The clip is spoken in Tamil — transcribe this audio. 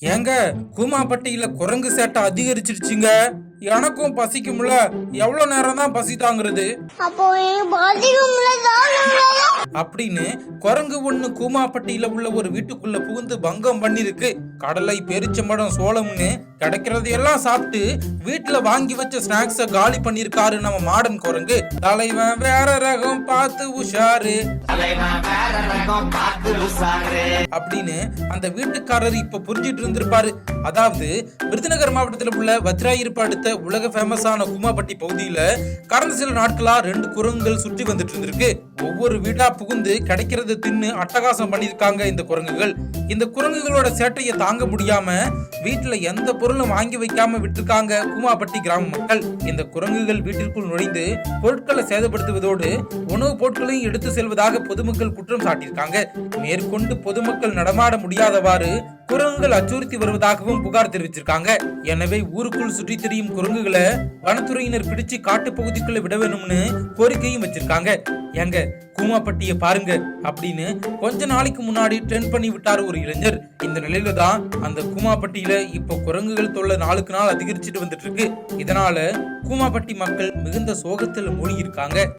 ஏங்க, கூமாப்பட்டியில குரங்கு சேட்டை அதிகரிச்சிருச்சுங்க. எனக்கும் பசிக்கும்ல, எவ்வளவு நேரம் தான் பசி தாங்குறது அப்படின்னு குரங்கு ஒண்ணு கூமாப்பட்டியில உள்ள ஒரு வீட்டுக்குள்ள புகுந்து பங்கம் பண்ணிருக்கு. கடலை, பெருச்சம்பழம், சோளம்னு கிடைக்கிறதையெல்லாம் சாப்பிட்டு வீட்டுல வாங்கி வச்ச ஸ்நாக்ஸ காலி பண்ணிருக்காரு நம்ம மாடன் குரங்கு. தலைவன் வேற ரகம் பார்த்து உஷாரு அப்படின்னு அந்த வீட்டுக்காரர் இப்ப புரிஞ்சிட்டு இருந்திருப்பாரு. அதாவது விருதுநகர் மாவட்டத்தில் உள்ள வத்ராயிருப்பு அடுத்த உலக ஃபேமஸான கூமாப்பட்டி பகுதியில கடந்த சில நாட்களா 2 குரங்குகள் சுற்றி வந்துட்டு இருந்திருக்கு. ஒவ்வொரு வீடா புகுந்து கிடைக்கிறத தின்னு அட்டகாசம் பண்ணிருக்காங்க இந்த குரங்குகள். இந்த குரங்குகளோட சேட்டையை தாங்க முடியாம வீட்டுல எந்த பொருளும் வாங்கி வைக்காம விட்டுருக்காங்க கூமாப்பட்டி கிராம மக்கள். இந்த குரங்குகள் வீட்டிற்குள் நுழைந்து பொருட்களை சேதப்படுத்துவதோடு உணவுப் பொருட்களையும் எடுத்து செல்வதாக பொதுமக்கள் குற்றம் சாட்டியிருக்காங்க. மேற்கொண்டு பொதுமக்கள் நடமாட முடியாதவாறு குரங்குகள் அச்சுறுத்தி வருவதாகவும் புகார் தெரிவிச்சிருக்காங்க. எனவே ஊருக்குள் சுற்றி திரியும் குரங்குகளை வனத்துறையினர் பிடிச்சு காட்டு பகுதிக்குள்ள விட வேணும்னு கோரிக்கையும் வச்சிருக்காங்க. எங்க கூமாப்பட்டிய பாருங்க அப்படின்னு கொஞ்ச நாளைக்கு முன்னாடி ட்ரெண்ட் பண்ணி விட்டாரு ஒரு இளைஞர். இந்த நிலையில தான் அந்த கூமாப்பட்டியில இப்ப குரங்குகள் தொல்லை நாளுக்கு நாள் அதிகரிச்சுட்டு வந்துட்டு இருக்கு. இதனால கூமாப்பட்டி மக்கள் மிகுந்த சோகத்தில் மூழ்கி இருக்காங்க.